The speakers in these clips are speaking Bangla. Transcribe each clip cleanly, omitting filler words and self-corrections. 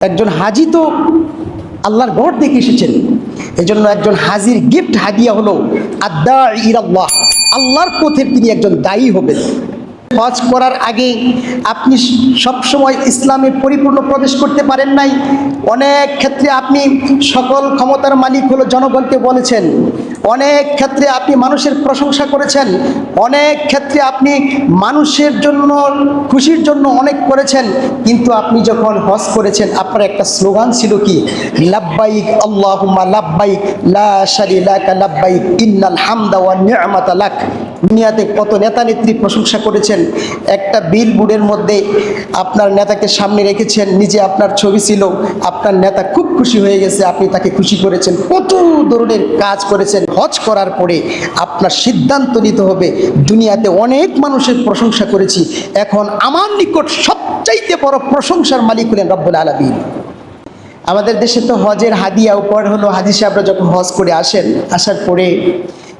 একজন হাজি তো আল্লাহর ঘর দেখে এসেছেন, এজন্য একজন হাজির গিফট হাদিয়া হলো আদ-দাঈ ইলাল্লাহ, আল্লাহর পথে তিনি একজন দায়ী হবেন। হজ করার আগে আপনি সবসময় ইসলামে পরিপূর্ণ প্রবেশ করতে পারেন নাই। অনেক ক্ষেত্রে আপনি সকল ক্ষমতার মালিক হলো জনগণকে বলেছেন, অনেক ক্ষেত্রে আপনি মানুষের প্রশংসা করেছেন, অনেক ক্ষেত্রে আপনি মানুষের জন্য খুশির জন্য অনেক করেছেন, কিন্তু আপনি যখন হজ করেছেন আপনার একটা স্লোগান ছিল কি? লাব্বাইক আল্লাহুম্মা লাব্বাইক লা শারীকা লাকা লাব্বাইক ইন্নাল হামদা ওয়ান নি'মাতা লাক। দুনিয়াতে কত নেতা নেত্রী প্রশংসা করেছেন, একটা বিলবোর্ডের মধ্যে আপনার নেতাকে সামনে রেখেছেন, নিজে আপনার ছবি ছিল, আপনার নেতা খুব খুশি হয়ে গেছে, আপনি তাকে খুশি করেছেন, কত ধরনের কাজ করেছেন। হজ করার পরে আপনার সিদ্ধান্ত নিতে হবে দুনিয়াতে অনেক মানুষের প্রশংসা করেছি, এখন আমার নিকট সবচাইতে বড় প্রশংসার মালিক হলেন রব্বুল আলামিন। আমাদের দেশে তো হজের হাদিয়া উপহার হলো হাজি সাহেবরা যখন হজ করে আসেন, আসার পরে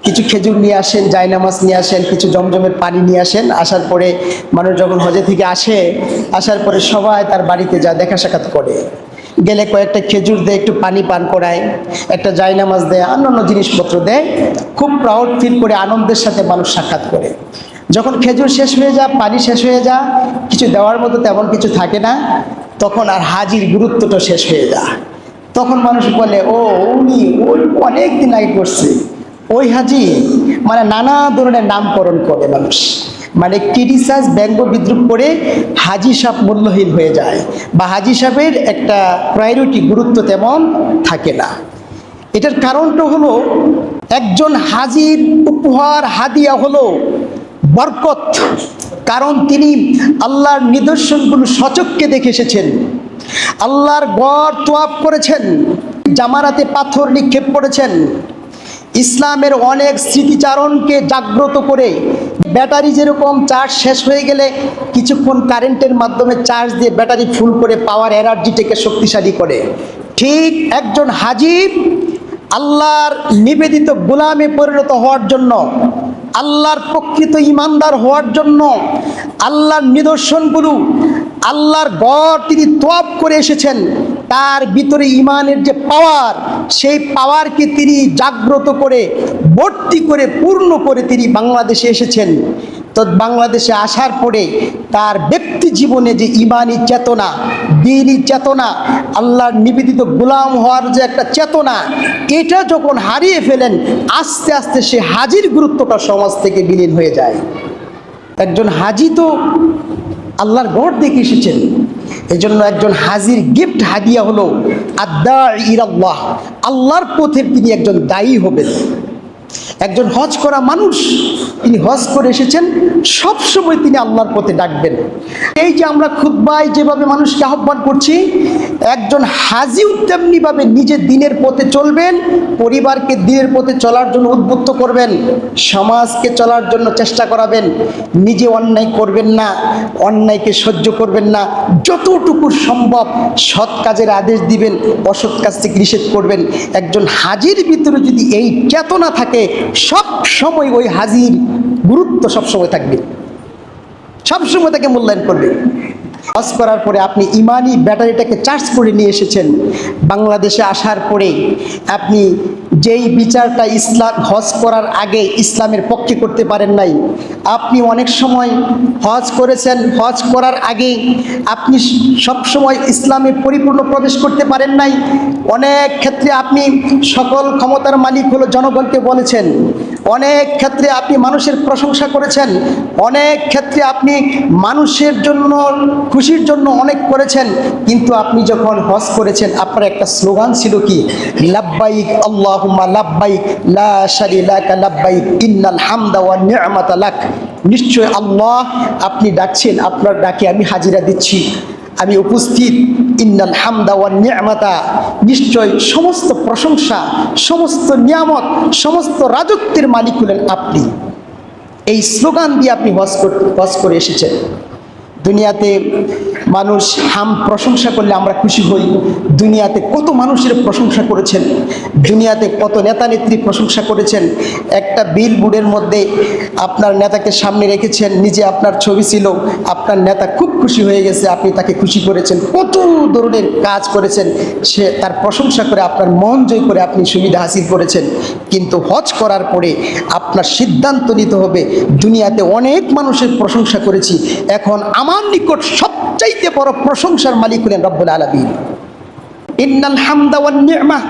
কিছু খেজুর নিয়ে আসেন, জায়নামাজ নিয়ে আসেন, কিছু জমজমের পানি নিয়ে আসেন। আসার পরে মানুষ যখন হজে থেকে আসে, আসার পরে সবাই তার বাড়িতে যা দেখা সাক্ষাৎ করে, গেলে কয়েকটা খেজুর দেয়, একটু পানি পান করায়, একটা জায়নামাজ দেয়, অন্যান্য জিনিসপত্র দেয়, খুব প্রাউড ফিল করে আনন্দের সাথে মানুষ সাক্ষাৎ করে। যখন খেজুর শেষ হয়ে যায়, পানি শেষ হয়ে যায়, কিছু দেওয়ার মতো তেমন কিছু থাকে না, তখন আর হাজির গুরুত্বটা শেষ হয়ে যায়। তখন মানুষ বলে, ও উনি ওই অনেক দিন আগে করছে, ওই হাজি, মানে নানা ধরনের নামকরণ করে মানুষ, মানে ক্রিটিসাইজ, ব্যঙ্গ বিদ্রুপ করে হাজি সাহেব মূল্যহীন হয়ে যায়, বা হাজি সাহেবের একটা প্রায়োরিটি, গুরুত্ব তেমন থাকে না। এটার কারণটা হলো একজন হাজির উপহার হাদিয়া হলো বরকত, কারণ তিনি আল্লাহর নিদর্শনগুলো সচক্ষে দেখে এসেছেন, আল্লাহর ঘর তোয়াফ করেছেন, জামারাতে পাথর নিক্ষেপ করেছেন, ইসলামের অনেক স্মৃতিচারণকে জাগ্রত করে, ব্যাটারি যেরকম চার্জ শেষ হয়ে গেলে কিছুক্ষণ কারেন্টের মাধ্যমে চার্জ দিয়ে ব্যাটারি ফুল করে পাওয়ার এনার্জিটাকে শক্তিশালী করে, ঠিক একজন হাজি আল্লাহর নিবেদিত গোলামে পরিণত হওয়ার জন্য, আল্লাহর প্রকৃত ইমানদার হওয়ার জন্য, আল্লাহর নিদর্শনগুলো, আল্লাহর ঘর তিনি তোয়াফ করে এসেছেন, তার ভিতরে ইমানের যে পাওয়ার, সেই পাওয়ারকে তিনি জাগ্রত করে, ভর্তি করে, পূর্ণ করে তিনি বাংলাদেশে এসেছেন। তো বাংলাদেশে আসার পরে তার ব্যক্তি জীবনে যে ইমানি চেতনা, দ্বীনি চেতনা, আল্লাহর নিবেদিত গোলাম হওয়ার যে একটা চেতনা, এটা যখন হারিয়ে ফেলেন, আস্তে আস্তে সে হাজির গুরুত্বটা সমাজ থেকে বিলীন হয়ে যায়। একজন হাজি তো আল্লাহর ঘর দেখে এসেছেন, এজন্য একজন হাজির গিফট হাদিয়া হলো আদ-দাঈ ইলাল্লাহ, আল্লাহর পথে তিনি একজন দায়ী হবেন। একজন হজ করা মানুষ, তিনি হজ করে এসেছেন, সব সময় তিনি আল্লাহর পথে ডাকবেন। এই যে আমরা খুতবায় যেভাবে মানুষকে আহ্বান করছি, একজন হাজিও তেমনিভাবে নিজের দিনের পথে চলবেন, পরিবারকে দিনের পথে চলার জন্য উদ্বুদ্ধ করবেন, সমাজকে চলার জন্য চেষ্টা করাবেন, নিজে অন্যায় করবেন না, অন্যায়কে সহ্য করবেন না, যতটুকু সম্ভব সৎ কাজের আদেশ দিবেন, অসৎ কাজ থেকে নিষেধ করবেন। একজন হাজির ভিতরে যদি এই চেতনা থাকে, সব সময় ওই হাজির গুরুত্ব সবসময় থাকবে, সবসময় তাকে মূল্যায়ন করবে। হজ করার পরে আপনি ইমানি ব্যাটারিটাকে চার্জ করে নিয়ে এসেছেন, বাংলাদেশে আসার পরে আপনি যেই বিচারটা ইসলাম হজ করার আগে ইসলামের পক্ষে করতে পারেন নাই, আপনি অনেক সময় হজ করেছেন, হজ করার আগে আপনি সবসময় ইসলামে পরিপূর্ণ প্রবেশ করতে পারেন নাই, অনেক ক্ষেত্রে আপনি সকল ক্ষমতার মালিক হলো জনগণকে বলেছেন, অনেক ক্ষেত্রে আপনি মানুষের প্রশংসা করেছেন, অনেক ক্ষেত্রে আপনি মানুষের জন্য খুশির জন্য অনেক করেছেন, কিন্তু আপনি যখন হজ করেছেন আপনার একটা স্লোগান ছিল কি? লাব্বাইক আল্লাহুম্মা লাব্বাইক লা শারীকা লাকা লাব্বাইক ইন্নাল হামদা ওয়ান নি'মাতা লাক। নিশ্চয় আল্লাহ, আপনি ডাকছেন, আপনার ডাকে আমি হাজিরা দিচ্ছি, আমি উপস্থিত। ইন্নাল হামদা ওয়ান নি'মাতা, নিশ্চয় সমস্ত প্রশংসা, সমস্ত নিয়ামত, সমস্ত রাজত্বের মালিক হলেন আপনি। এই স্লোগান দিয়ে আপনি হজ করে এসেছেন। দুনিয়াতে মানুষ প্রশংসা করলে আমরা খুশি হই। দুনিয়াতে কত মানুষের প্রশংসা করেছেন, দুনিয়াতে কত নেতা নেত্রী প্রশংসা করেছেন। একটা বিলবোর্ডের মধ্যে আপনার নেতাকে সামনে রেখেছেন, নিজে আপনার ছবি ছিল, আপনার নেতা খুব খুশি হয়ে গেছে, আপনি তাকে খুশি করেছেন, কত ধরনের কাজ করেছেন, সে তার প্রশংসা করে আপনার মন জয় করে আপনি সুবিধা হাসিল করেছেন। কিন্তু হজ করার পরে আপনার সিদ্ধান্ত নিতে হবে, দুনিয়াতে অনেক মানুষের প্রশংসা করেছি, এখন আমার নিকট সবচাইতে বড় প্রশংসার মালিক হলেন রব্বুল আলামিন। ইন্নাল হামদা ওয়ান নি'মাহ,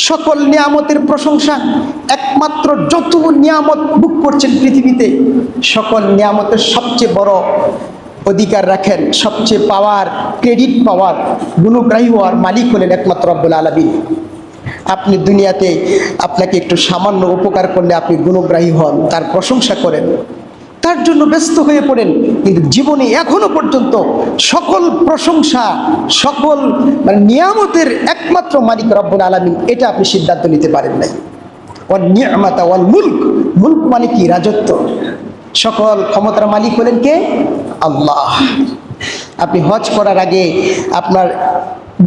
সকল নিয়ামতের প্রশংসা, একমাত্র যত নিয়ামত ভোগ করছেন পৃথিবীতে, সকল নিয়ামতের সবচেয়ে বড় অধিকার রাখেন, সবচেয়ে পাওয়ার, ক্রেডিট পাওয়ার, গুণগ্রাহী হওয়ার মালিক হলেন একমাত্র রব্বুল আলামিন। আপনি দুনিয়াতে আপনাকে একটু সামান্য উপকার করলে আপনি গুণগ্রাহী হন, তার প্রশংসা করেন, তার জন্য ব্যস্ত হয়ে পড়েন, কিন্তু জীবনে এখনো পর্যন্ত সকল প্রশংসা, সকল নিয়ামতের একমাত্র মালিক রব্বুল আলামিন, এটা আপনি সিদ্ধান্ত নিতে পারেন নাই। ওয়ান নি'মাতা ওয়াল মুলক, মুলক মানে কি? রাজত্ব। সকল ক্ষমতার মালিক হলেন কে? আল্লাহ। আপনি হজ করার আগে আপনার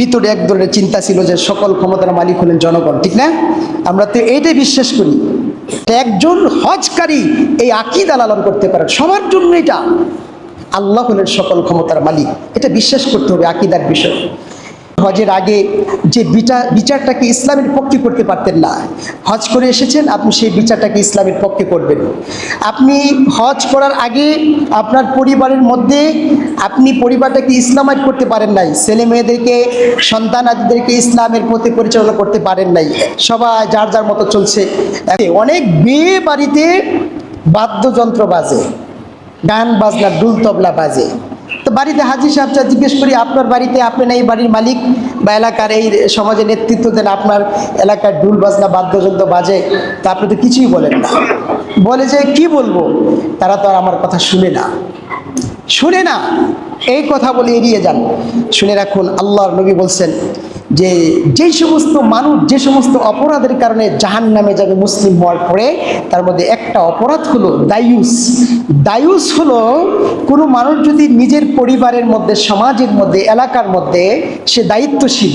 ভিতরে এক ধরনের চিন্তা ছিল যে সকল ক্ষমতার মালিক হলেন জনগণ, ঠিক না? আমরা তো এইটাই বিশ্বাস করি। একজন হজকারী এই আকীদা লালন করতে পারেন, সবার জন্য এটা আল্লাহ হলেন সকল ক্ষমতার মালিক, এটা বিশ্বাস করতে হবে, আকীদার বিষয়। হজের আগে যে বিচারটাকে ইসলামের পক্ষে করতে পারতেন না, হজ করে এসেছেন, আপনি সেই বিচারটাকে ইসলামের পক্ষে করবেন। আপনি হজ করার আগে আপনার পরিবারের মধ্যে আপনি পরিবারটাকে ইসলামাইট করতে পারেন নাই, ছেলে মেয়েদেরকে, সন্তান আদিদেরকে ইসলামের পথে পরিচালনা করতে পারেন নাই, সবাই যার যার মতো চলছে। অনেক বিয়ে বাড়িতে বাদ্যযন্ত্র বাজে, গান বাজনা, ডুল তবলা বাজে। তো বাড়িতে হাজি সাহেবরা জিজ্ঞেস করি, আপনার বাড়িতে, আপনি না এই বাড়ির মালিক বা এলাকার এই সমাজে নেতৃত্ব দেন, আপনার এলাকার ডুল বাজনা বাদ্যযন্ত্র বাজে, তা আপনি তো কিছুই বলেন না। বলে যে কি বলবো, তারা তো আর আমার কথা শুনে না, এই কথা বলে এড়িয়ে যান। শুনে রাখুন, আল্লাহর নবী বলছেন যে যেই সমস্ত মানুষ যে সমস্ত অপরাধের কারণে জাহান্নামে যাবে মুসলিম হওয়ার পরে, তার মধ্যে একটা অপরাধ হলো দায়ুস হলো কোনো মানুষ যদি নিজের পরিবারের মধ্যে, সমাজের মধ্যে, এলাকার মধ্যে সে দায়িত্বশীল,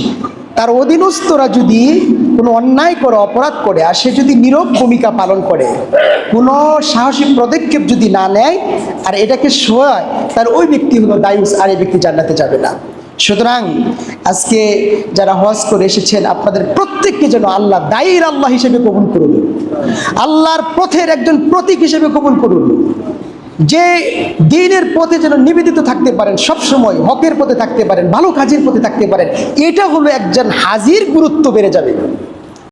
তার অধীনস্থরা যদি কোনো অন্যায় করে, অপরাধ করে, আর সে যদি নীরব ভূমিকা পালন করে, কোনো সাহসী পদক্ষেপ যদি না নেয় আর এটাকে সহায়, তার ওই ব্যক্তি হলো দায়ুস, আর এই ব্যক্তি জান্নাতে যাবে না। সুতরাং আজকে যারা হজ করে এসেছেন, আপনাদের প্রত্যেককে যেন আল্লাহ দায়ীর আল্লাহ হিসেবে কবুল করুন, আল্লাহর পথের একজন প্রতীক হিসেবে কবুল করুন, যে দ্বীনের পথে যেন নিবেদিত থাকতে পারেন, সবসময় হকের পথে থাকতে পারেন, ভালো কাজের পথে থাকতে পারেন। এটা হলো একজন হাজির গুরুত্ব বেড়ে যাবে।